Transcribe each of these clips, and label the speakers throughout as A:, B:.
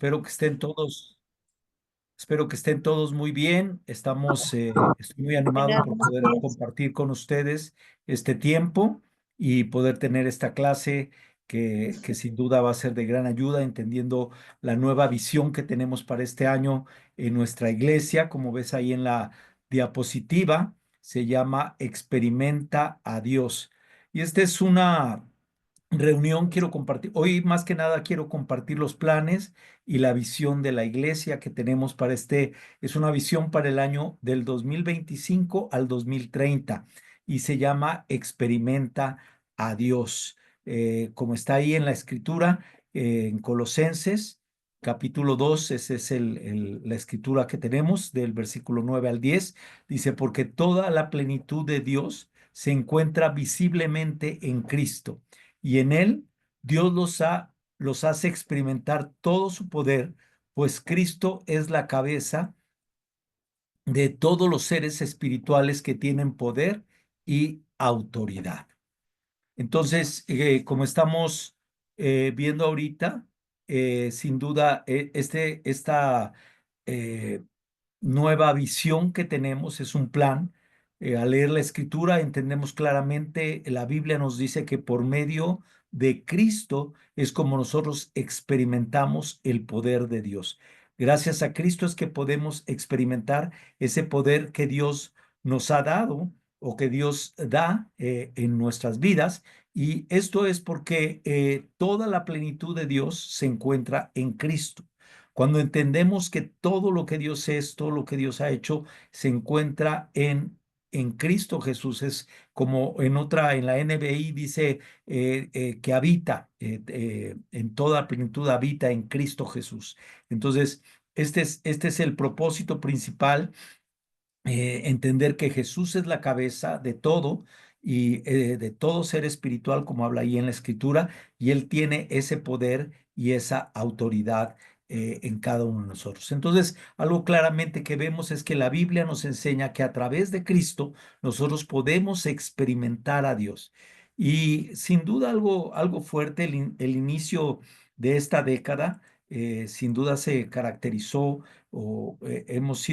A: Espero que estén todos, espero que estén todos muy bien. Estoy muy animado
B: Hola,
A: por
B: buenos
A: poder
B: días.
A: compartir con ustedes este tiempo y poder tener esta clase que sin duda va a ser de gran ayuda, entendiendo la nueva visión que tenemos para este año en nuestra iglesia. Como ves ahí en la diapositiva, se llama Experimenta a Dios. Y esta es una reunión. Quiero compartir, hoy más que nada quiero compartir los planes y la visión de la iglesia que tenemos para es una visión para el año del 2025 al 2030 y se llama Experimenta a Dios. Como está ahí en la escritura, en Colosenses. Capítulo 2, esa es la escritura que tenemos del versículo 9 al 10. Dice, porque toda la plenitud de Dios se encuentra visiblemente en Cristo y en él Dios los hace experimentar todo su poder, pues Cristo es la cabeza de todos los seres espirituales que tienen poder y autoridad. Entonces, como estamos viendo ahorita, sin duda, esta eh, nueva visión que tenemos es un plan. Al leer la escritura entendemos claramente, la Biblia nos dice que por medio de Cristo es como nosotros experimentamos el poder de Dios. Gracias a Cristo es que podemos experimentar ese poder que Dios nos ha dado o que Dios da en nuestras vidas. Y esto es porque toda la plenitud de Dios se encuentra en Cristo. Cuando entendemos que todo lo que Dios es, todo lo que Dios ha hecho, se encuentra en Cristo Jesús, es como en la NBI dice que habita, en toda plenitud habita en Cristo Jesús. Entonces, este es el propósito principal, entender que Jesús es la cabeza de todo y de todo ser espiritual, como habla ahí en la escritura, y Él tiene ese poder y esa autoridad en cada uno de nosotros. Entonces, algo claramente que vemos es que la Biblia nos enseña que a través de Cristo nosotros podemos experimentar a Dios. Y sin duda algo fuerte, el inicio de esta década, sin duda se caracterizó o hemos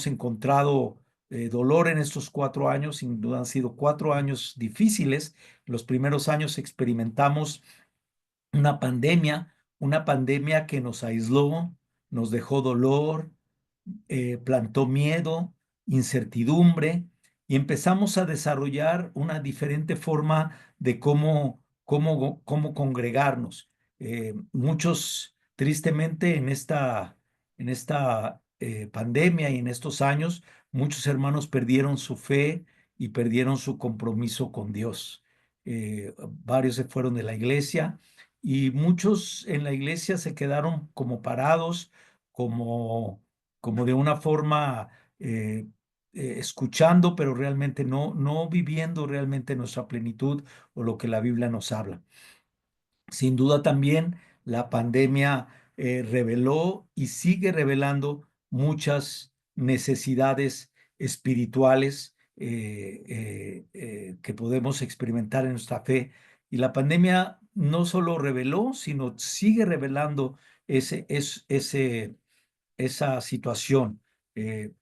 A: encontrado dolor en estos 4 años. Sin duda han sido 4 años difíciles. Los primeros años experimentamos una pandemia que nos aisló, nos dejó dolor, plantó miedo, incertidumbre, y empezamos a desarrollar una diferente forma de cómo congregarnos. Muchos, tristemente, en esta pandemia y en estos años, muchos hermanos perdieron su fe y perdieron su compromiso con Dios. Varios se fueron de la iglesia y muchos en la iglesia se quedaron como parados, como como de una forma escuchando, pero realmente no viviendo realmente nuestra plenitud o lo que la Biblia nos habla. Sin duda también la pandemia reveló y sigue revelando muchas necesidades espirituales que podemos experimentar en nuestra fe. Y la pandemia no solo reveló, sino sigue revelando esa situación.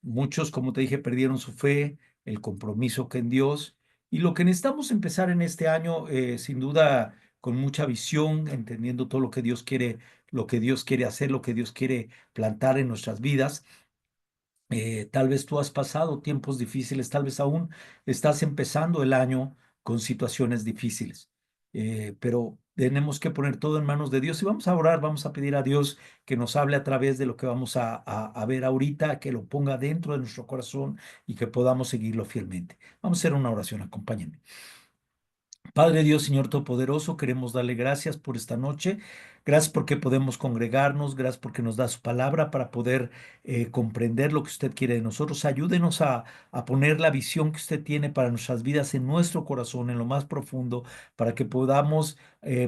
A: Muchos, como te dije, perdieron su fe, el compromiso que en Dios. Y lo que necesitamos empezar en este año, sin duda, con mucha visión, entendiendo todo lo que Dios quiere hacer, lo que Dios quiere plantar en nuestras vidas. Tal vez tú has pasado tiempos difíciles, tal vez aún estás empezando el año con situaciones difíciles. Pero tenemos que poner todo en manos de Dios y vamos a orar, vamos a pedir a Dios que nos hable a través de lo que vamos a ver ahorita, que lo ponga dentro de nuestro corazón y que podamos seguirlo fielmente. Vamos a hacer una oración, acompáñenme. Padre Dios, Señor Todopoderoso, queremos darle gracias por esta noche. Gracias porque podemos congregarnos, gracias porque nos da su palabra para poder comprender lo que usted quiere de nosotros. Ayúdenos a poner la visión que usted tiene para nuestras vidas en nuestro corazón, en lo más profundo, para que podamos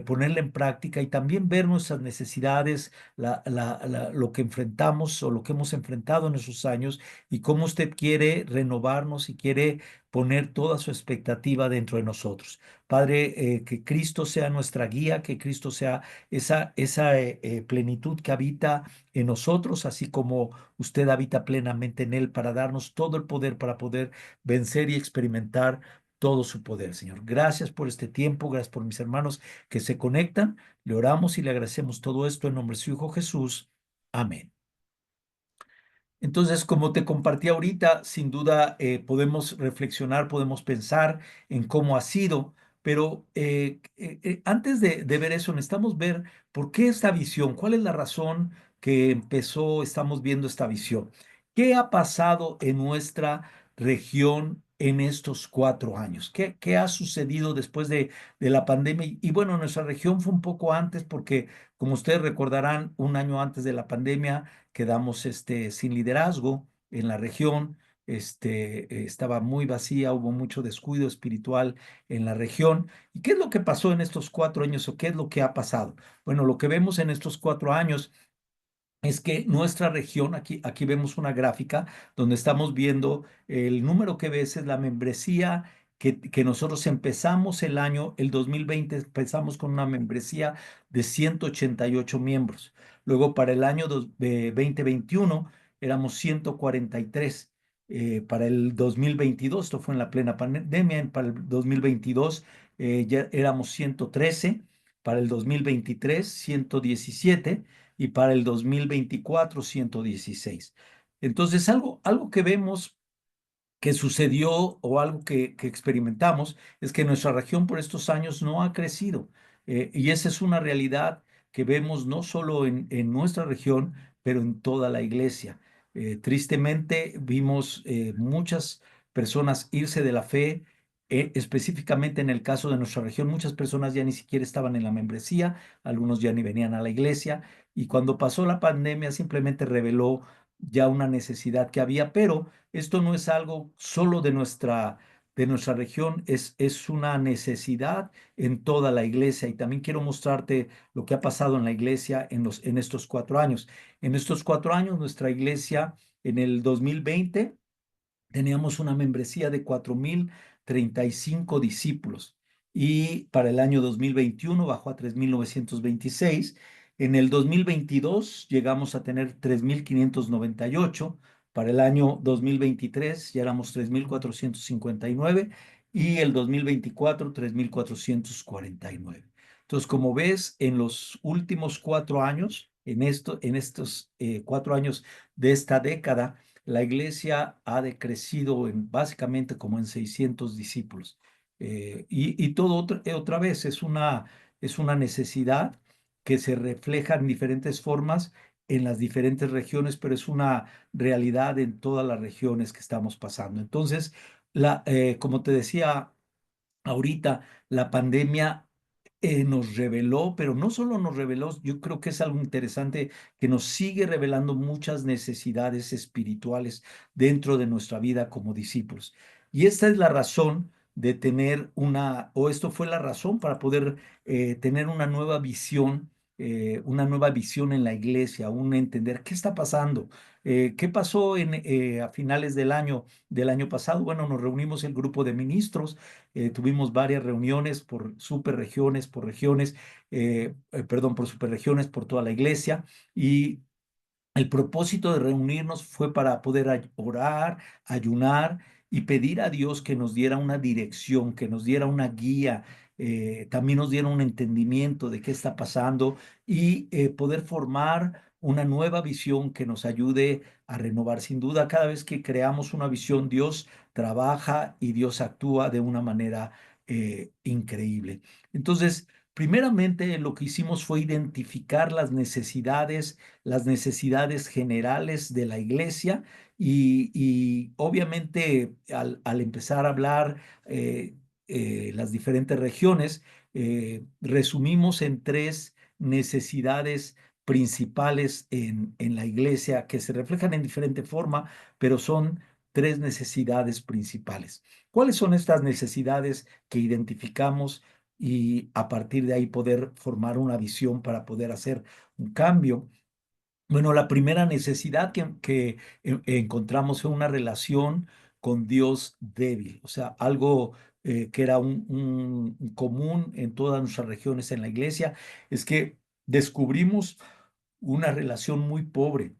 A: ponerla en práctica y también ver nuestras necesidades, lo que enfrentamos o lo que hemos enfrentado en esos años y cómo usted quiere renovarnos y quiere poner toda su expectativa dentro de nosotros. Padre, que Cristo sea nuestra guía, que Cristo sea esa plenitud que habita en nosotros, así como usted habita plenamente en Él para darnos todo el poder para poder vencer y experimentar todo su poder, Señor. Gracias por este tiempo, gracias por mis hermanos que se conectan. Le oramos y le agradecemos todo esto en nombre de su Hijo Jesús. Amén. Entonces, como te compartí ahorita, sin duda podemos reflexionar, podemos pensar en cómo ha sido, pero antes de ver eso, necesitamos ver por qué esta visión, cuál es la razón que empezó, estamos viendo esta visión. ¿Qué ha pasado en nuestra región en estos 4 años? ¿Qué ha sucedido después de la pandemia? Y bueno, nuestra región fue un poco antes porque, como ustedes recordarán, un año antes de la pandemia quedamos sin liderazgo en la región, estaba muy vacía, hubo mucho descuido espiritual en la región. ¿Y qué es lo que pasó en estos 4 años o qué es lo que ha pasado? Bueno, lo que vemos en estos 4 años es que nuestra región, aquí vemos una gráfica donde estamos viendo el número que ves es la membresía que nosotros empezamos el año, el 2020, empezamos con una membresía de 188 miembros. Luego para el año 2021 éramos 143. Para el 2022, esto fue en la plena pandemia, para el 2022 ya éramos 113, para el 2023 117 y para el 2024 116. Entonces, algo que vemos que sucedió o algo que experimentamos es que nuestra región por estos años no ha crecido. Y esa es una realidad que vemos no solo en nuestra región, pero en toda la iglesia. Tristemente vimos muchas personas irse de la fe, específicamente en el caso de nuestra región, muchas personas ya ni siquiera estaban en la membresía, algunos ya ni venían a la iglesia, y cuando pasó la pandemia simplemente reveló ya una necesidad que había, pero esto no es algo solo de nuestra región, es una necesidad en toda la iglesia. Y también quiero mostrarte lo que ha pasado en la iglesia en estos 4 años. En estos 4 años, nuestra iglesia en el 2020 teníamos una membresía de 4,035 discípulos y para el año 2021 bajó a 3,926. En el 2022 llegamos a tener 3,598. Para el año 2023 ya éramos 3,459 y el 2024 3,449. Entonces, como ves, en los últimos 4 años, en estos 4 años de esta década, la iglesia ha decrecido básicamente como en 600 discípulos. Y todo otra vez es una necesidad que se refleja en diferentes formas en las diferentes regiones, pero es una realidad en todas las regiones que estamos pasando. Entonces, como te decía ahorita, la pandemia nos reveló, pero no solo nos reveló, yo creo que es algo interesante que nos sigue revelando muchas necesidades espirituales dentro de nuestra vida como discípulos. Y esta es la razón de tener o esto fue la razón para poder tener una nueva visión en la iglesia, un entender qué está pasando, qué pasó a finales del año pasado. Bueno, nos reunimos el grupo de ministros, tuvimos varias reuniones por superregiones, por regiones, perdón, por superregiones, por toda la iglesia. Y el propósito de reunirnos fue para poder orar, ayunar y pedir a Dios que nos diera una dirección, que nos diera una guía, también nos diera un entendimiento de qué está pasando y poder formar una nueva visión que nos ayude a renovar. Sin duda, cada vez que creamos una visión, Dios trabaja y Dios actúa de una manera increíble. Entonces, primeramente, lo que hicimos fue identificar las necesidades generales de la iglesia y obviamente al empezar a hablar las diferentes regiones, resumimos en tres necesidades principales en la iglesia que se reflejan en diferente forma, pero son tres necesidades principales. ¿Cuáles son estas necesidades que identificamos y a partir de ahí poder formar una visión para poder hacer un cambio? Bueno, la primera necesidad que encontramos fue una relación con Dios débil, o sea, algo que era un común en todas nuestras regiones en la iglesia, es que descubrimos una relación muy pobre,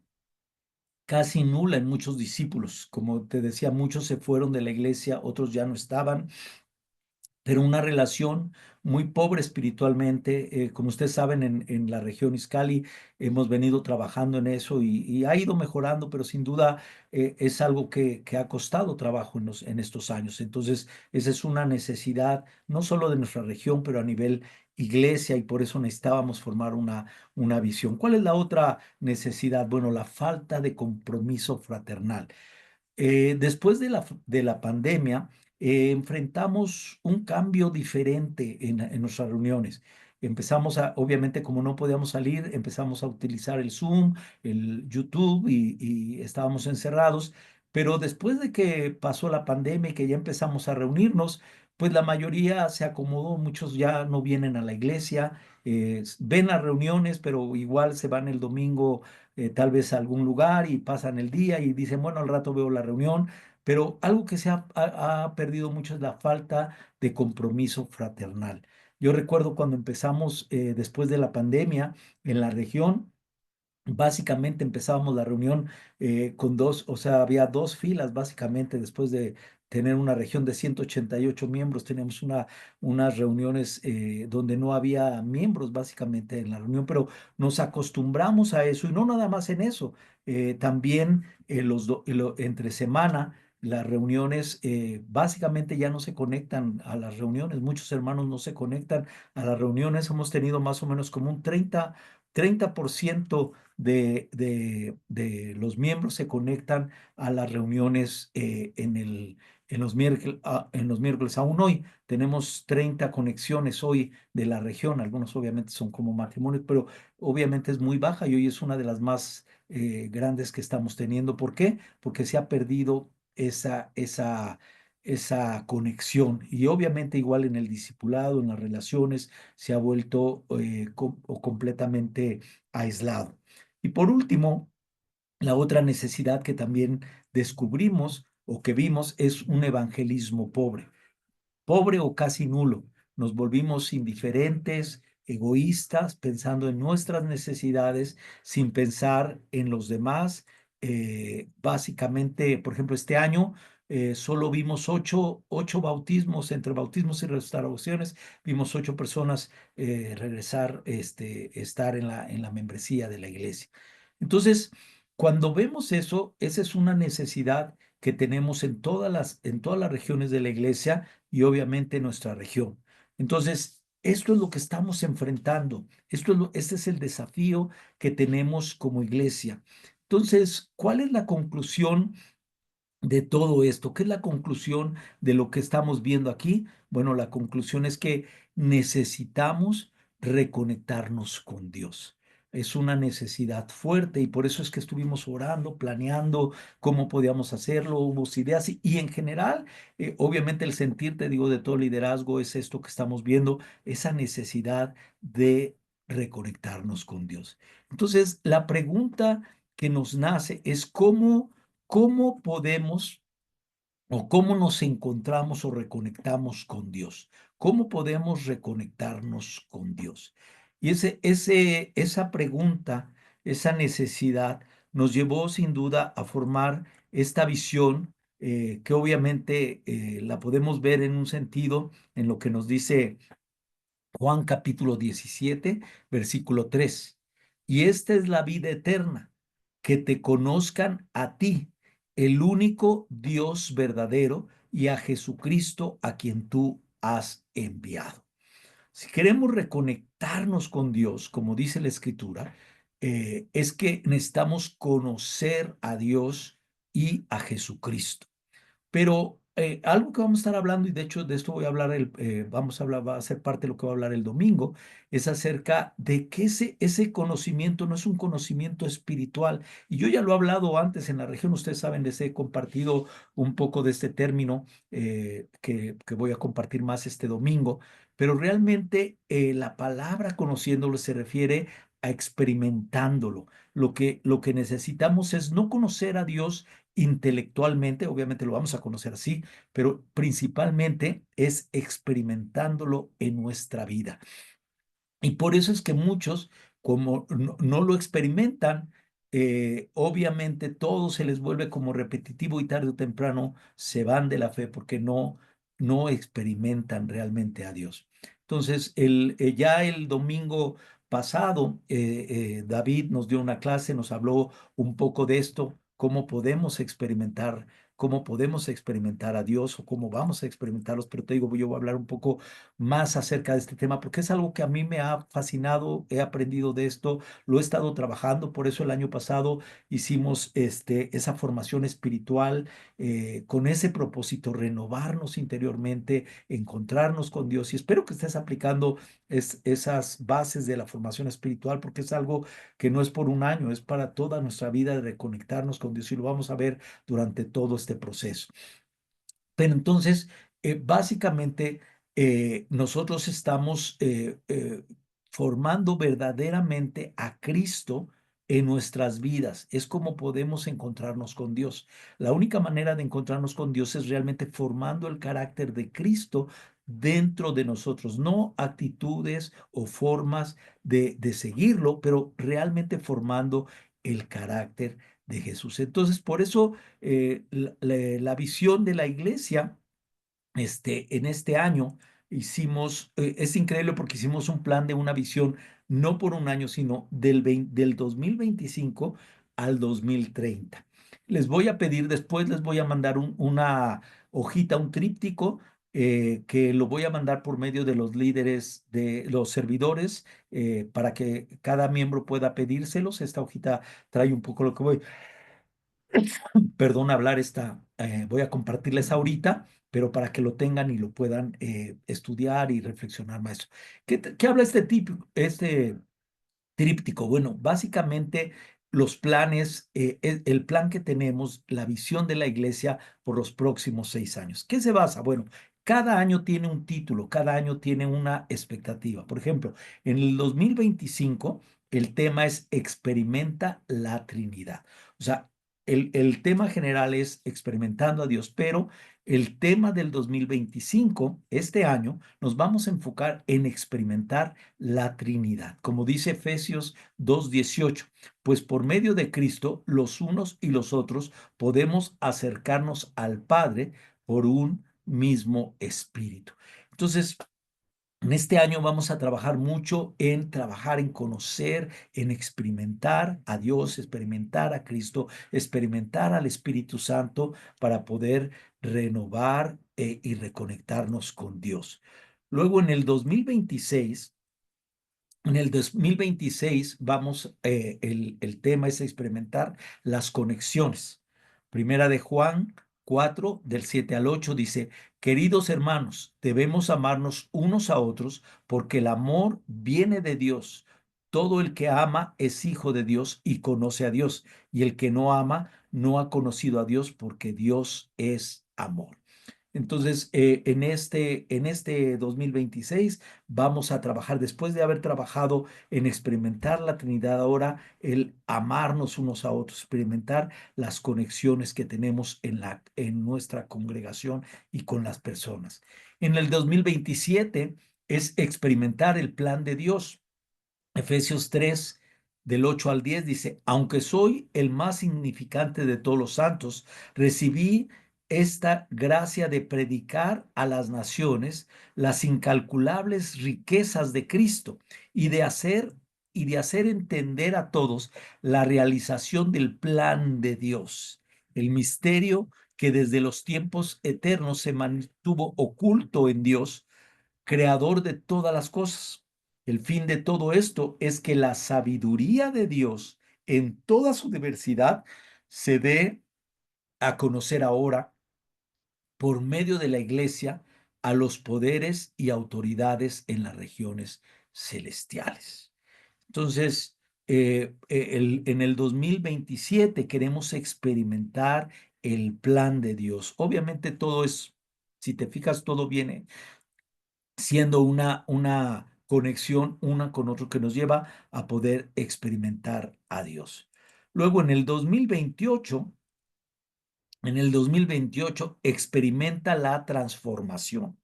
A: casi nula en muchos discípulos. Como te decía, muchos se fueron de la iglesia, otros ya no estaban, pero una relación muy pobre espiritualmente. Como ustedes saben, en la región Izcali hemos venido trabajando en eso y ha ido mejorando, pero sin duda es algo que ha costado trabajo en estos años. Entonces, esa es una necesidad, no solo de nuestra región, pero a nivel iglesia, y por eso necesitábamos formar una visión. ¿Cuál es la otra necesidad? Bueno, la falta de compromiso fraternal. Después de la pandemia, enfrentamos un cambio diferente en nuestras reuniones. Empezamos obviamente, como no podíamos salir, empezamos a utilizar el Zoom, el YouTube y estábamos encerrados. Pero después de que pasó la pandemia y que ya empezamos a reunirnos, pues la mayoría se acomodó, muchos ya no vienen a la iglesia, ven las reuniones, pero igual se van el domingo tal vez a algún lugar y pasan el día y dicen, bueno, al rato veo la reunión, pero algo que ha perdido mucho es la falta de compromiso fraternal. Yo recuerdo cuando empezamos después de la pandemia en la región. Básicamente empezábamos la reunión con dos, o sea, había dos filas básicamente después de tener una región de 188 miembros, teníamos unas reuniones donde no había miembros básicamente en la reunión, pero nos acostumbramos a eso y no nada más en eso, también entre semana. Las reuniones básicamente ya no se conectan a las reuniones, muchos hermanos no se conectan a las reuniones, hemos tenido más o menos como un 30% de los miembros se conectan a las reuniones en los miércoles. Aún hoy tenemos 30 conexiones hoy de la región. Algunos obviamente son como matrimonios, pero obviamente es muy baja y hoy es una de las más grandes que estamos teniendo. ¿Por qué? Porque se ha perdido esa conexión. Y obviamente igual en el discipulado, en las relaciones, se ha vuelto o completamente aislado. Y por último, la otra necesidad que también descubrimos o que vimos es un evangelismo pobre, pobre o casi nulo. Nos volvimos indiferentes, egoístas, pensando en nuestras necesidades, sin pensar en los demás. Básicamente, por ejemplo, este año solo vimos ocho bautismos, entre bautismos y restauraciones, vimos 8 personas regresar, estar en la membresía de la iglesia. Entonces, cuando vemos eso, esa es una necesidad que tenemos en todas las regiones de la iglesia y obviamente nuestra región. Entonces, esto es lo que estamos enfrentando. Este es el desafío que tenemos como iglesia. Entonces, ¿cuál es la conclusión de todo esto? ¿Qué es la conclusión de lo que estamos viendo aquí? Bueno, la conclusión es que necesitamos reconectarnos con Dios. Es una necesidad fuerte y por eso es que estuvimos orando, planeando cómo podíamos hacerlo, hubo ideas y en general, obviamente el sentir, te digo, de todo liderazgo es esto que estamos viendo, esa necesidad de reconectarnos con Dios. Entonces, la pregunta que nos nace es ¿cómo podemos o cómo nos encontramos o reconectamos con Dios? ¿Cómo podemos reconectarnos con Dios? Y esa pregunta, esa necesidad nos llevó sin duda a formar esta visión que obviamente la podemos ver en un sentido en lo que nos dice Juan capítulo 17, versículo 3. Y esta es la vida eterna, que te conozcan a ti, el único Dios verdadero, y a Jesucristo a quien tú has enviado. Si queremos reconectarnos con Dios, como dice la Escritura, es que necesitamos conocer a Dios y a Jesucristo. Pero algo que vamos a estar hablando, y de hecho de esto voy a hablar, vamos a hablar, va a ser parte de lo que voy a hablar el domingo, es acerca de que ese conocimiento no es un conocimiento espiritual. Y yo ya lo he hablado antes en la región, ustedes saben, les he compartido un poco de este término que voy a compartir más este domingo, pero realmente la palabra conociéndolo se refiere a experimentándolo. Lo que necesitamos es no conocer a Dios intelectualmente, obviamente lo vamos a conocer así, pero principalmente es experimentándolo en nuestra vida. Y por eso es que muchos como no lo experimentan, obviamente todo se les vuelve como repetitivo y tarde o temprano se van de la fe porque no experimentan realmente a Dios. Entonces, ya el domingo pasado, David nos dio una clase, nos habló un poco de esto, cómo podemos experimentar a Dios o cómo vamos a experimentarlos, pero te digo, yo voy a hablar un poco más acerca de este tema porque es algo que a mí me ha fascinado, he aprendido de esto, lo he estado trabajando, por eso el año pasado hicimos esa formación espiritual con ese propósito, renovarnos interiormente, encontrarnos con Dios y espero que estés aplicando esas bases de la formación espiritual porque es algo que no es por un año, es para toda nuestra vida de reconectarnos con Dios y lo vamos a ver durante todo este proceso. Pero entonces, básicamente, nosotros estamos formando verdaderamente a Cristo en nuestras vidas. Es como podemos encontrarnos con Dios. La única manera de encontrarnos con Dios es realmente formando el carácter de Cristo dentro de nosotros, no actitudes o formas de seguirlo, pero realmente formando el carácter de Jesús. Entonces, por eso la visión de la iglesia en este año es increíble porque hicimos un plan de una visión no por un año, sino del 2025 al 2030. Les voy a pedir, después les voy a mandar una hojita, un tríptico, que lo voy a mandar por medio de los líderes, de los servidores, para que cada miembro pueda pedírselos. Esta hojita trae un poco lo que voy perdón, hablar voy a compartirles ahorita, pero para que lo tengan y lo puedan estudiar y reflexionar más. ¿Qué habla este tríptico? Bueno, básicamente los planes, el plan que tenemos, la visión de la iglesia por los próximos 6 años. ¿Qué se basa? Bueno, cada año tiene un título, cada año tiene una expectativa. Por ejemplo, en el 2025, el tema es experimenta la Trinidad. O sea, el tema general es experimentando a Dios, pero el tema del 2025, este año, nos vamos a enfocar en experimentar la Trinidad. Como dice Efesios 2:18, pues por medio de Cristo, los unos y los otros podemos acercarnos al Padre por un mismo espíritu. Entonces, en este año vamos a trabajar mucho en trabajar, en conocer, en experimentar a Dios, experimentar a Cristo, experimentar al Espíritu Santo para poder renovar y reconectarnos con Dios. Luego en el 2026 vamos, el tema es experimentar las conexiones. Primera de Juan 4, del 7 al 8 dice, queridos hermanos, debemos amarnos unos a otros porque el amor viene de Dios. Todo el que ama es hijo de Dios y conoce a Dios, y el que no ama no ha conocido a Dios porque Dios es amor. Entonces, en este 2026 vamos a trabajar, después de haber trabajado en experimentar la Trinidad, ahora el amarnos unos a otros, experimentar las conexiones que tenemos en nuestra congregación y con las personas. En el 2027 es experimentar el plan de Dios. Efesios 3, del 8 al 10 dice, aunque soy el más significante de todos los santos, recibí esta gracia de predicar a las naciones las incalculables riquezas de Cristo y de hacer entender a todos la realización del plan de Dios, el misterio que desde los tiempos eternos se mantuvo oculto en Dios, creador de todas las cosas. El fin de todo esto es que la sabiduría de Dios en toda su diversidad se dé a conocer ahora por medio de la iglesia a los poderes y autoridades en las regiones celestiales. Entonces, en el 2027 queremos experimentar el plan de Dios. Obviamente todo es, si te fijas, todo viene siendo una conexión una con otro que nos lleva a poder experimentar a Dios. Luego en el 2028 experimenta la transformación.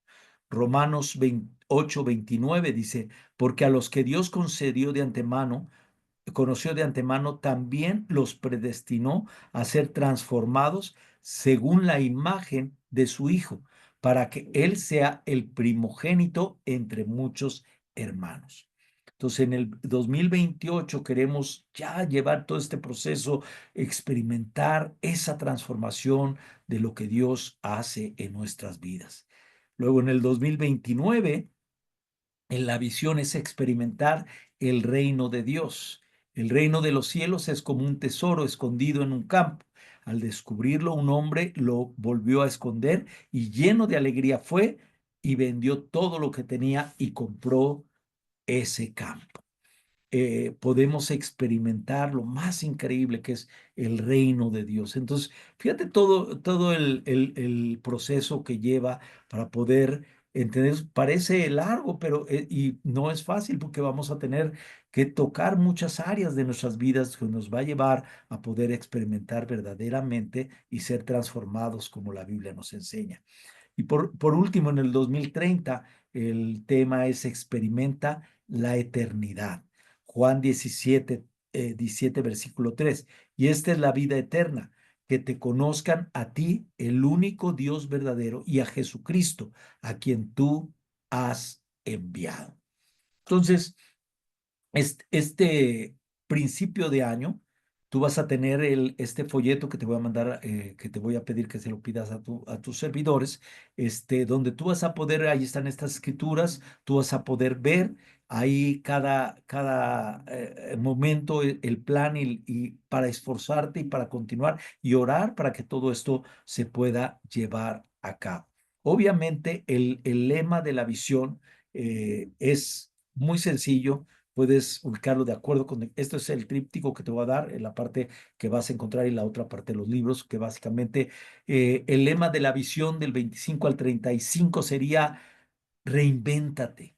A: Romanos 28:29 dice, porque a los que Dios conoció de antemano, también los predestinó a ser transformados según la imagen de su Hijo, para que Él sea el primogénito entre muchos hermanos. Entonces, en el 2028 queremos ya llevar todo este proceso, experimentar esa transformación de lo que Dios hace en nuestras vidas. Luego, en el 2029 en la visión es experimentar el reino de Dios. El reino de los cielos es como un tesoro escondido en un campo. Al descubrirlo, un hombre lo volvió a esconder y lleno de alegría fue y vendió todo lo que tenía y compró ese campo. Podemos experimentar lo más increíble que es el reino de Dios. Entonces, fíjate todo el proceso que lleva para poder entender. Parece largo, pero y no es fácil porque vamos a tener que tocar muchas áreas de nuestras vidas que nos va a llevar a poder experimentar verdaderamente y ser transformados como la Biblia nos enseña. Y por último, en el 2030 el tema es experimenta la eternidad. Juan 17 versículo 3. Y esta es la vida eterna, que te conozcan a ti, el único Dios verdadero, y a Jesucristo, a quien tú has enviado. Entonces, este principio de año, tú vas a tener este folleto que te voy a mandar, que te voy a pedir que se lo pidas a tus servidores, donde tú vas a poder, ahí están estas escrituras, tú vas a poder ver ahí cada momento el plan y para esforzarte y para continuar y orar para que todo esto se pueda llevar a cabo. Obviamente, el lema de la visión es muy sencillo. Puedes ubicarlo de acuerdo con, esto es el tríptico que te voy a dar, en la parte que vas a encontrar y la otra parte de los libros, que básicamente el lema de la visión del 25 al 35 sería reinvéntate.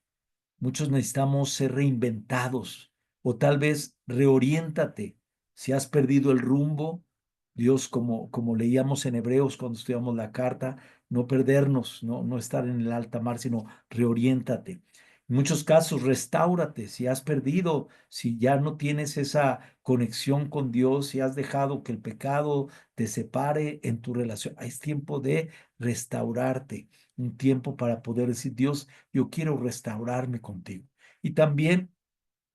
A: Muchos necesitamos ser reinventados o tal vez reoriéntate. Si has perdido el rumbo, Dios, como leíamos en Hebreos cuando estudiamos la carta, no perdernos, no estar en el alta mar, sino reoriéntate. En muchos casos, restáurate. Si has perdido, si ya no tienes esa conexión con Dios, si has dejado que el pecado te separe en tu relación, es tiempo de restaurarte, un tiempo para poder decir, Dios, yo quiero restaurarme contigo. Y también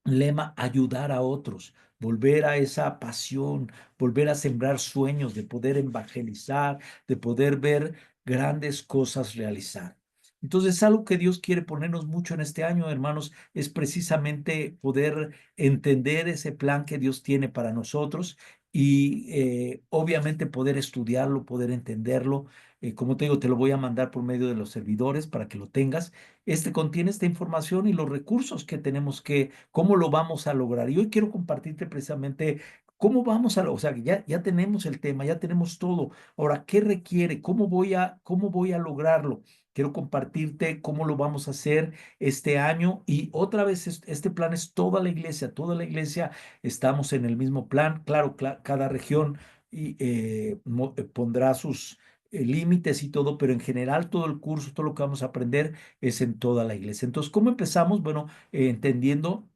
A: lema, ayudar a otros, volver a esa pasión, volver a sembrar sueños de poder evangelizar, de poder ver grandes cosas realizar. Entonces, algo que Dios quiere ponernos mucho en este año, hermanos, es precisamente poder entender ese plan que Dios tiene para nosotros y obviamente poder estudiarlo, poder entenderlo. Como te digo, te lo voy a mandar por medio de los servidores para que lo tengas. Contiene esta información y los recursos que tenemos cómo lo vamos a lograr. Y hoy quiero compartirte precisamente cómo vamos a, o sea, ya tenemos el tema, ya tenemos todo. Ahora, ¿qué requiere? ¿Cómo voy a lograrlo? Quiero compartirte cómo lo vamos a hacer este año. Y otra vez, este plan es toda la iglesia estamos en el mismo plan. Claro, cada región pondrá sus límites y todo, pero en general todo el curso, todo lo que vamos a aprender es en toda la iglesia. Entonces, ¿cómo empezamos? Bueno, entendiendo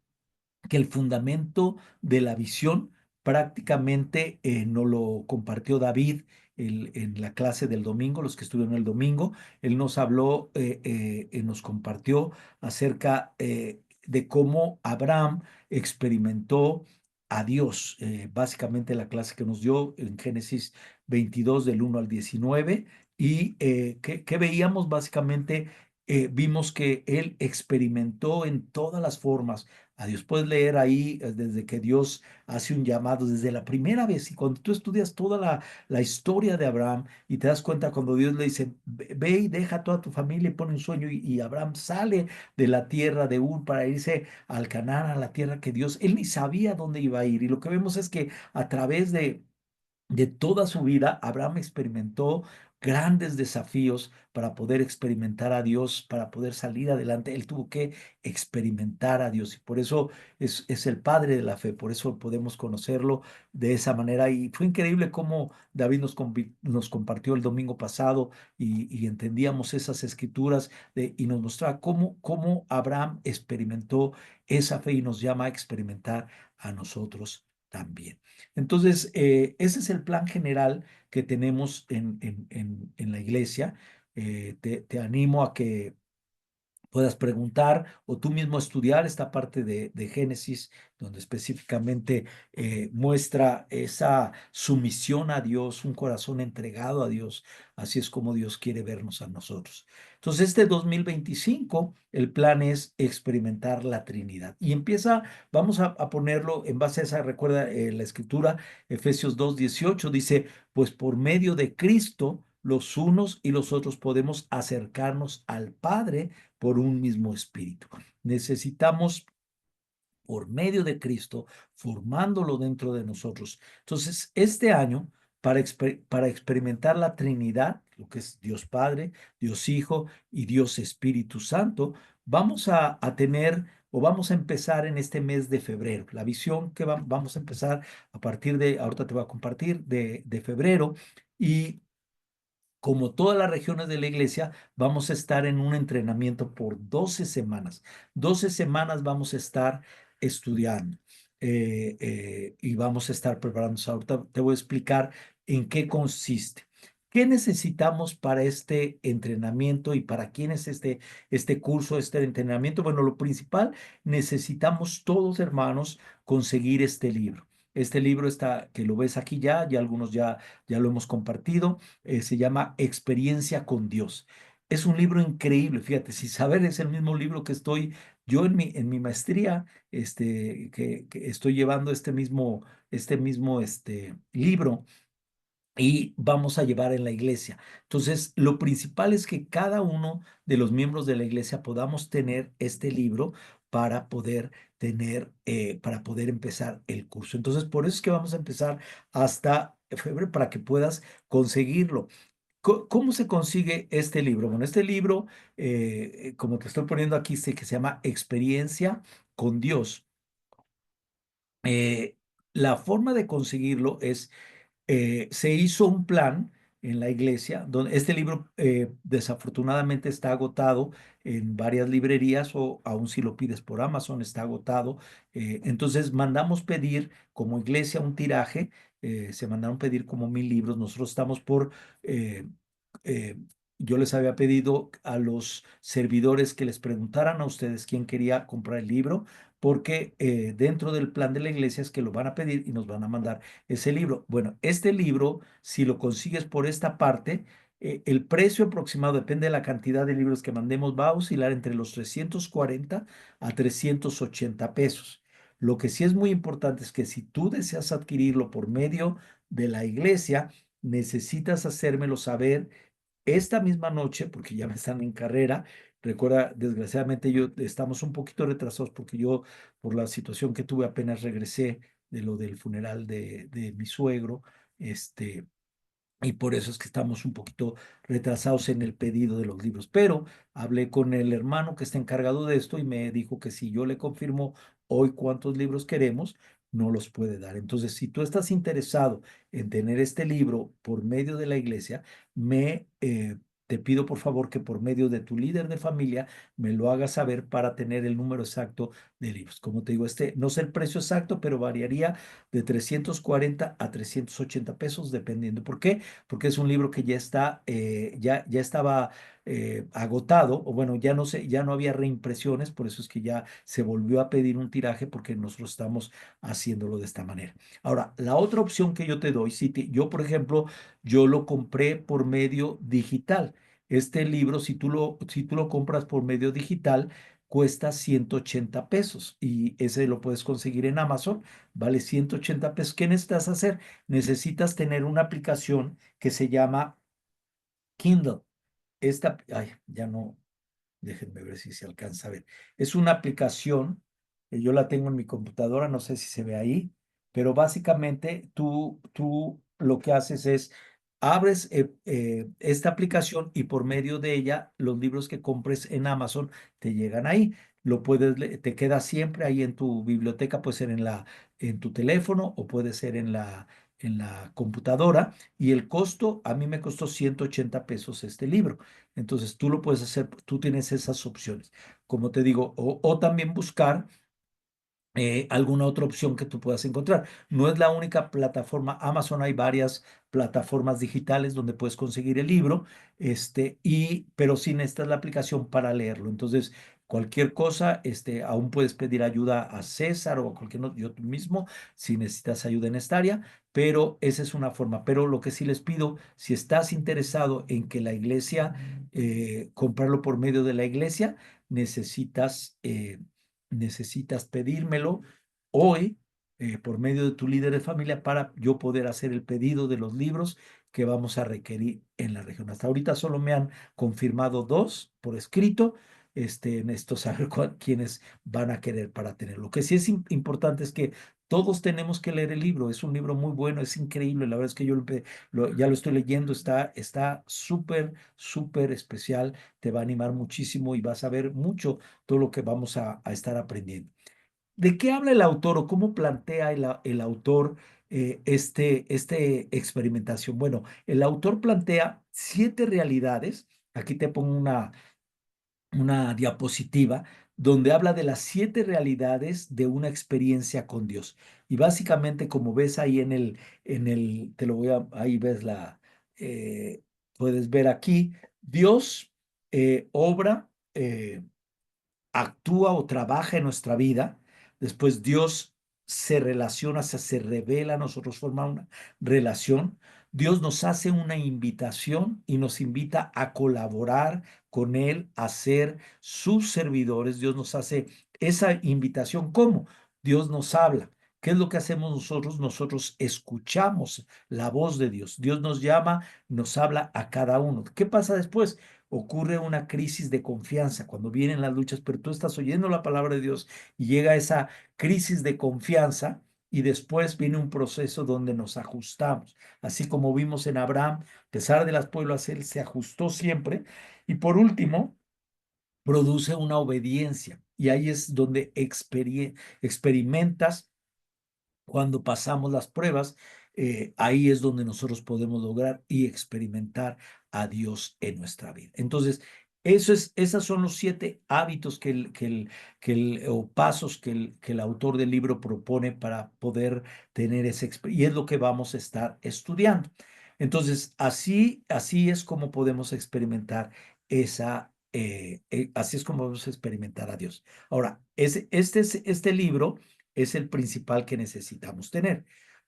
A: que el fundamento de la visión prácticamente nos lo compartió David en la clase del domingo, los que estuvieron el domingo. Él nos habló, nos compartió acerca de cómo Abraham experimentó a Dios. Básicamente la clase que nos dio en Génesis 22 del 1 al 19. Y ¿qué veíamos? Básicamente vimos que él experimentó en todas las formas a Dios. Puedes leer ahí desde que Dios hace un llamado, desde la primera vez, y cuando tú estudias toda la historia de Abraham y te das cuenta cuando Dios le dice, ve y deja toda tu familia y pone un sueño, y Abraham sale de la tierra de Ur para irse al Canaán, a la tierra que Dios, él ni sabía dónde iba a ir. Y lo que vemos es que a través de toda su vida, Abraham experimentó grandes desafíos para poder experimentar a Dios, para poder salir adelante. Él tuvo que experimentar a Dios y por eso es el padre de la fe, por eso podemos conocerlo de esa manera. Y fue increíble cómo David nos compartió el domingo pasado y entendíamos esas escrituras y nos mostraba cómo Abraham experimentó esa fe y nos llama a experimentar a nosotros también. Entonces, ese es el plan general que tenemos en la iglesia. Te animo a que puedas preguntar o tú mismo estudiar esta parte de Génesis, donde específicamente muestra esa sumisión a Dios, un corazón entregado a Dios. Así es como Dios quiere vernos a nosotros. Entonces, este 2025, el plan es experimentar la Trinidad. Y vamos a ponerlo en base a esa, recuerda la escritura, Efesios 2:18 dice, pues por medio de Cristo, los unos y los otros podemos acercarnos al Padre por un mismo espíritu. Necesitamos, por medio de Cristo, formándolo dentro de nosotros. Entonces, este año, para experimentar la Trinidad, lo que es Dios Padre, Dios Hijo y Dios Espíritu Santo, vamos a tener o vamos a empezar en este mes de febrero. La visión que vamos a empezar a partir de, ahorita te voy a compartir, de febrero. Y como todas las regiones de la iglesia, vamos a estar en un entrenamiento por 12 semanas. 12 semanas vamos a estar estudiando y vamos a estar preparándonos. Ahorita te voy a explicar en qué consiste. ¿Qué necesitamos para este entrenamiento y para quién es este curso, este entrenamiento? Bueno, lo principal, necesitamos todos, hermanos, conseguir este libro. Este libro está, que lo ves aquí ya algunos ya lo hemos compartido, se llama Experiencia con Dios. Es un libro increíble, fíjate, si saber es el mismo libro que estoy yo en mi maestría, que estoy llevando este mismo libro y vamos a llevar en la iglesia. Entonces, lo principal es que cada uno de los miembros de la iglesia podamos tener este libro para poder para poder empezar el curso. Entonces, por eso es que vamos a empezar hasta febrero para que puedas conseguirlo. ¿Cómo se consigue este libro? Bueno, este libro, como te estoy poniendo aquí, sé que se llama Experiencia con Dios. Eh, la forma de conseguirlo es se hizo un plan en la iglesia, donde este libro desafortunadamente está agotado en varias librerías o aún si lo pides por Amazon está agotado. Entonces mandamos pedir como iglesia un tiraje, se mandaron pedir como 1,000 libros. Nosotros estamos eh, eh, yo les había pedido a los servidores que les preguntaran a ustedes quién quería comprar el libro, porque dentro del plan de la iglesia es que lo van a pedir y nos van a mandar ese libro. Bueno, este libro, si lo consigues por esta parte, el precio aproximado, depende de la cantidad de libros que mandemos, va a oscilar entre los 340 a 380 pesos. Lo que sí es muy importante es que si tú deseas adquirirlo por medio de la iglesia, necesitas hacérmelo saber esta misma noche, porque ya me están en carrera. Recuerda, desgraciadamente yo estamos un poquito retrasados porque yo, por la situación que tuve, apenas regresé de lo del funeral de mi suegro, este, y por eso es que estamos un poquito retrasados en el pedido de los libros. Pero hablé con el hermano que está encargado de esto y me dijo que si yo le confirmo hoy cuántos libros queremos, no los puede dar. Entonces, si tú estás interesado en tener este libro por medio de la iglesia, te pido por favor que por medio de tu líder de familia me lo hagas saber para tener el número exacto de libros. Como te digo, no sé el precio exacto, pero variaría de 340 a 380 pesos, dependiendo. ¿Por qué? Porque es un libro que ya estaba agotado, o bueno, ya no sé, ya no había reimpresiones, por eso es que ya se volvió a pedir un tiraje porque nosotros estamos haciéndolo de esta manera. Ahora, la otra opción que yo te doy, yo, por ejemplo, yo lo compré por medio digital. Este libro, si tú lo compras por medio digital, cuesta 180 pesos y ese lo puedes conseguir en Amazon, vale 180 pesos. ¿Qué necesitas hacer? Necesitas tener una aplicación que se llama Kindle. Ay, ya no, déjenme ver si se alcanza a ver. Es una aplicación, yo la tengo en mi computadora, no sé si se ve ahí, pero básicamente tú lo que haces es abres esta aplicación y por medio de ella los libros que compres en Amazon te llegan ahí. Lo puedes, te queda siempre ahí en tu biblioteca, puede ser en tu teléfono o puede ser en la computadora. Y el costo, a mí me costó 180 pesos este libro. Entonces tú lo puedes hacer, tú tienes esas opciones. Como te digo, o también buscar alguna otra opción que tú puedas encontrar. No es la única plataforma. Amazon, hay varias plataformas digitales donde puedes conseguir el libro, pero sí necesitas la aplicación para leerlo. Entonces, cualquier cosa, aún puedes pedir ayuda a César o a yo tú mismo, si necesitas ayuda en esta área, pero esa es una forma. Pero lo que sí les pido, si estás interesado en que la iglesia, comprarlo por medio de la iglesia, necesitas... necesitas pedírmelo hoy por medio de tu líder de familia para yo poder hacer el pedido de los libros que vamos a requerir en la región. Hasta ahorita solo me han confirmado dos por escrito. Necesito saber quiénes van a querer para tenerlo. Lo que sí es importante es que todos tenemos que leer el libro. Es un libro muy bueno, es increíble. La verdad es que yo ya lo estoy leyendo. Está súper, súper especial. Te va a animar muchísimo y vas a ver mucho todo lo que vamos a estar aprendiendo. ¿De qué habla el autor o cómo plantea el autor experimentación? Bueno, el autor plantea 7 realidades. Aquí te pongo una diapositiva donde habla de las 7 realidades de una experiencia con Dios. Y básicamente, como ves ahí te lo voy ahí ves eh, puedes ver aquí, Dios obra. Actúa o trabaja en nuestra vida, después Dios se relaciona, se revela, nosotros formamos una relación, Dios nos hace una invitación y nos invita a colaborar con Él, a ser sus servidores. Dios nos hace esa invitación. ¿Cómo? Dios nos habla. ¿Qué es lo que hacemos nosotros? Nosotros escuchamos la voz de Dios. Dios nos llama, nos habla a cada uno. ¿Qué pasa después? Ocurre una crisis de confianza cuando vienen las luchas, pero tú estás oyendo la palabra de Dios y llega esa crisis de confianza y después viene un proceso donde nos ajustamos. Así como vimos en Abraham, a pesar de las pruebas, él se ajustó siempre. Y por último, produce una obediencia. Y ahí es donde experimentas cuando pasamos las pruebas, ahí es donde nosotros podemos lograr y experimentar a Dios en nuestra vida. Entonces, esos son los 7 hábitos o pasos que el autor del libro propone para poder tener esa experiencia. Y es lo que vamos a estar estudiando. Entonces, así es como podemos experimentar así es como vamos a experimentar a Dios. Ahora, este libro es el principal que necesitamos tener.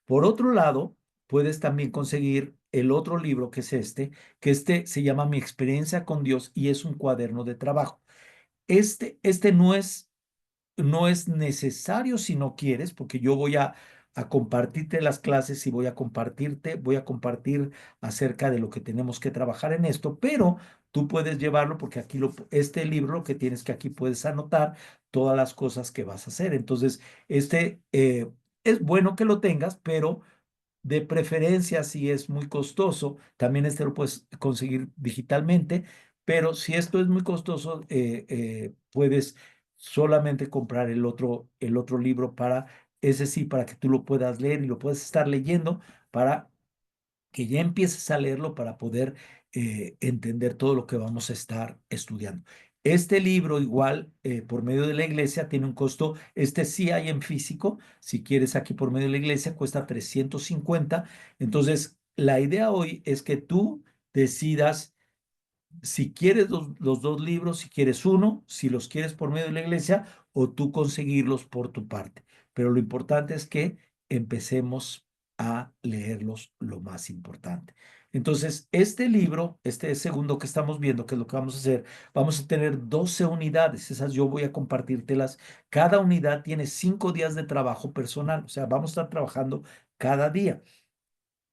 A: Por otro lado, puedes también conseguir el otro libro que es que se llama Mi experiencia con Dios y es un cuaderno de trabajo. Este no es necesario si no quieres, porque yo voy a compartirte las clases y voy a compartir acerca de lo que tenemos que trabajar en esto, pero tú puedes llevarlo porque este libro lo que tienes que aquí puedes anotar todas las cosas que vas a hacer. Entonces, es bueno que lo tengas, pero de preferencia, si es muy costoso, también este lo puedes conseguir digitalmente, pero si esto es muy costoso, puedes solamente comprar el otro libro ese sí, para que tú lo puedas leer y lo puedas estar leyendo para que ya empieces a leerlo para poder entender todo lo que vamos a estar estudiando. Este libro igual, por medio de la iglesia, tiene un costo, sí hay en físico, si quieres aquí por medio de la iglesia, cuesta 350. Entonces, la idea hoy es que tú decidas si quieres los dos libros, si quieres uno, si los quieres por medio de la iglesia o tú conseguirlos por tu parte. Pero lo importante es que empecemos a leerlos lo más importante. Entonces, este libro, este segundo que estamos viendo, que es lo que vamos a hacer, vamos a tener 12 unidades. Esas yo voy a compartírtelas. Cada unidad tiene 5 días de trabajo personal. O sea, vamos a estar trabajando cada día.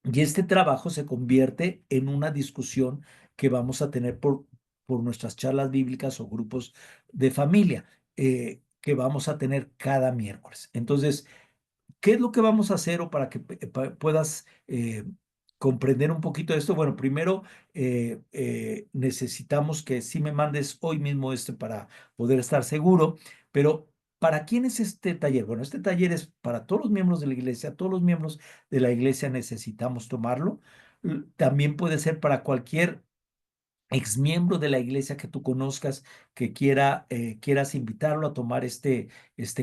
A: Y este trabajo se convierte en una discusión que vamos a tener por nuestras charlas bíblicas o grupos de familia que vamos a tener cada miércoles. Entonces, ¿qué es lo que vamos a hacer o para que puedas comprender un poquito de esto, bueno, primero necesitamos que sí me mandes hoy mismo para poder estar seguro, pero ¿para quién es este taller? Bueno, este taller es para todos los miembros de la iglesia, todos los miembros de la iglesia necesitamos tomarlo. También puede ser para cualquier exmiembro de la iglesia que tú conozcas, que quieras invitarlo a tomar este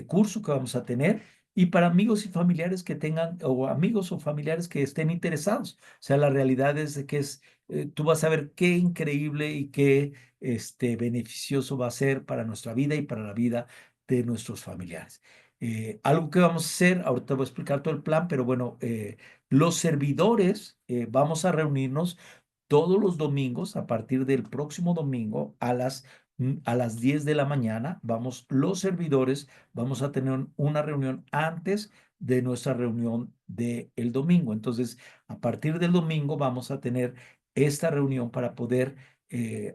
A: curso que vamos a tener, y para amigos y familiares que tengan, o amigos o familiares que estén interesados. O sea, la realidad es de que tú vas a ver qué increíble y qué beneficioso va a ser para nuestra vida y para la vida de nuestros familiares. Algo que vamos a hacer, ahorita voy a explicar todo el plan, pero bueno, los servidores vamos a reunirnos todos los domingos, a partir del próximo domingo, a las 10 de la mañana, los servidores, vamos a tener una reunión antes de nuestra reunión del domingo. Entonces, a partir del domingo vamos a tener esta reunión para poder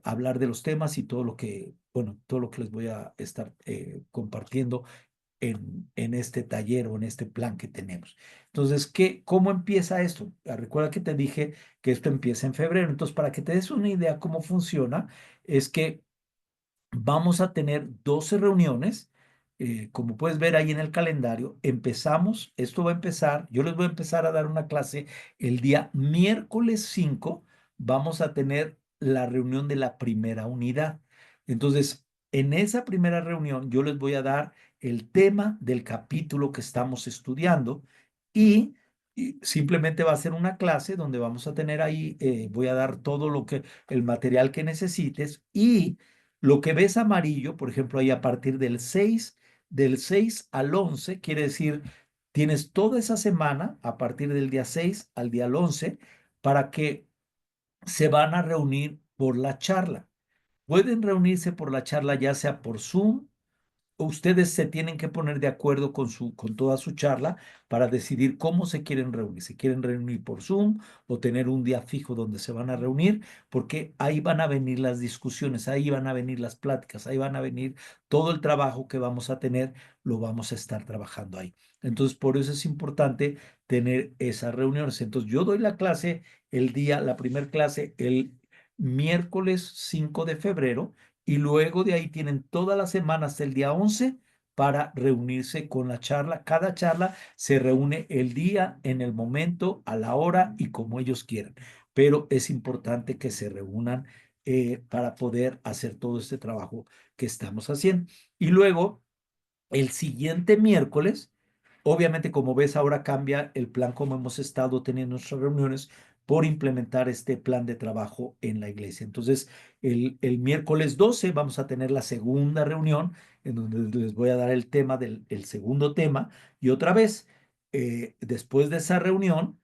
A: hablar de los temas y todo lo que, bueno, todo lo que les voy a estar compartiendo en este taller o en este plan que tenemos. Entonces, ¿cómo empieza esto? Recuerda que te dije que esto empieza en febrero. Entonces, para que te des una idea cómo funciona, es que vamos a tener 12 reuniones. Como puedes ver ahí en el calendario, esto va a empezar, yo les voy a empezar a dar una clase el día miércoles 5. Vamos a tener la reunión de la primera unidad. Entonces, en esa primera reunión, yo les voy a dar el tema del capítulo que estamos estudiando y, y simplemente va a ser una clase donde vamos a tener ahí, voy a dar todo el material que necesites, y lo que ves amarillo, por ejemplo, ahí a partir del 6 al 11, quiere decir, tienes toda esa semana, a partir del día 6 al día 11, para que se van a reunir por la charla. Pueden reunirse por la charla ya sea por Zoom. Ustedes se tienen que poner de acuerdo con toda su charla para decidir cómo se quieren reunir. ¿Se quieren reunir por Zoom o tener un día fijo donde se van a reunir? Porque ahí van a venir las discusiones, ahí van a venir las pláticas, ahí van a venir todo el trabajo que vamos a tener, lo vamos a estar trabajando ahí. Entonces, por eso es importante tener esas reuniones. Entonces, yo doy la primera clase, el miércoles 5 de febrero, y luego de ahí tienen toda la semana hasta el día 11 para reunirse con la charla. Cada charla se reúne el día, en el momento, a la hora y como ellos quieran, pero es importante que se reúnan para poder hacer todo este trabajo que estamos haciendo. Y luego, el siguiente miércoles, obviamente, como ves, ahora cambia el plan como hemos estado teniendo nuestras reuniones por implementar este plan de trabajo en la iglesia. Entonces, el miércoles 12 vamos a tener la segunda reunión en donde les voy a dar el segundo tema. Y otra vez, después de esa reunión,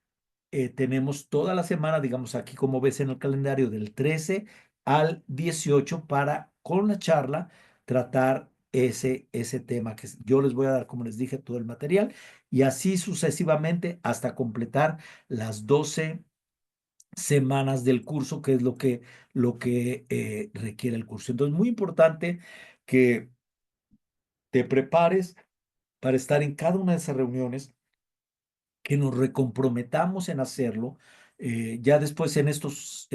A: tenemos toda la semana, digamos aquí como ves en el calendario, del 13 al 18 para, con la charla, tratar ese tema yo les voy a dar, como les dije, todo el material, y así sucesivamente hasta completar las 12 semanas del curso, que es lo que requiere el curso. Entonces, muy importante que te prepares para estar en cada una de esas reuniones, que nos recomprometamos en hacerlo. Ya después en estos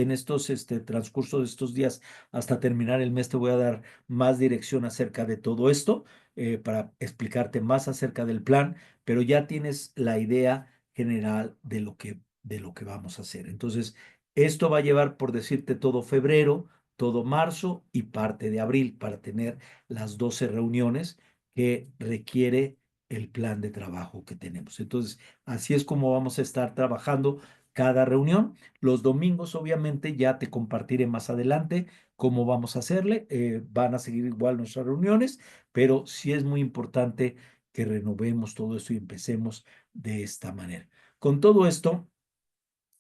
A: transcurso de estos días hasta terminar el mes te voy a dar más dirección acerca de todo esto, para explicarte más acerca del plan, pero ya tienes la idea general de lo que vamos a hacer. Entonces, esto va a llevar, por decirte, todo febrero, todo marzo y parte de abril para tener las 12 reuniones que requiere el plan de trabajo que tenemos. Entonces, así es como vamos a estar trabajando cada reunión. Los domingos, obviamente, ya te compartiré más adelante cómo vamos a hacerle. Van a seguir igual nuestras reuniones, pero sí es muy importante que renovemos todo esto y empecemos de esta manera. Con todo esto,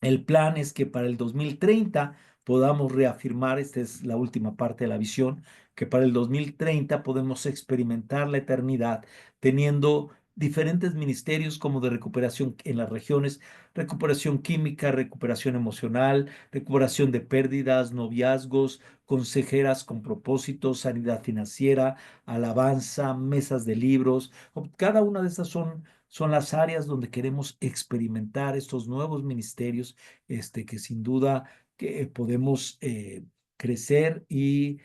A: el plan es que para el 2030 podamos reafirmar, esta es la última parte de la visión, que para el 2030 podemos experimentar la eternidad teniendo diferentes ministerios como de recuperación en las regiones, recuperación química, recuperación emocional, recuperación de pérdidas, noviazgos, consejeras con propósitos, sanidad financiera, alabanza, mesas de libros. Cada una de estas son son las áreas donde queremos experimentar estos nuevos ministerios, que sin duda que podemos crecer y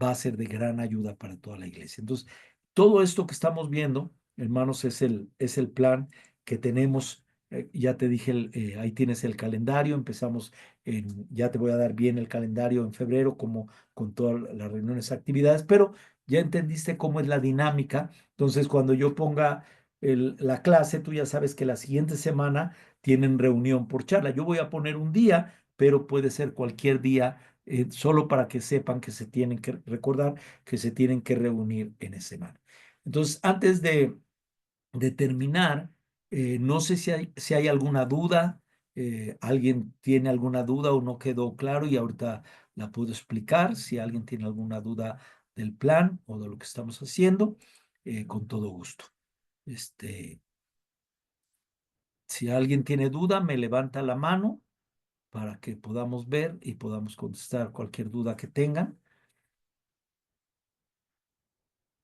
A: va a ser de gran ayuda para toda la iglesia. Entonces, todo esto que estamos viendo, hermanos, es el plan que tenemos. Ya te dije, ahí tienes el calendario, empezamos ya te voy a dar bien el calendario en febrero, como con todas las reuniones, actividades, pero ya entendiste cómo es la dinámica. Entonces, cuando yo ponga la clase, tú ya sabes que la siguiente semana tienen reunión por charla. Yo voy a poner un día, pero puede ser cualquier día, solo para que sepan que se tienen que recordar que se tienen que reunir en esa semana. Entonces, antes de terminar, no sé si hay alguna duda, alguien tiene alguna duda o no quedó claro y ahorita la puedo explicar. Si alguien tiene alguna duda del plan o de lo que estamos haciendo, con todo gusto. Este, si alguien tiene duda, me levanta la mano para que podamos ver y podamos contestar cualquier duda que tengan.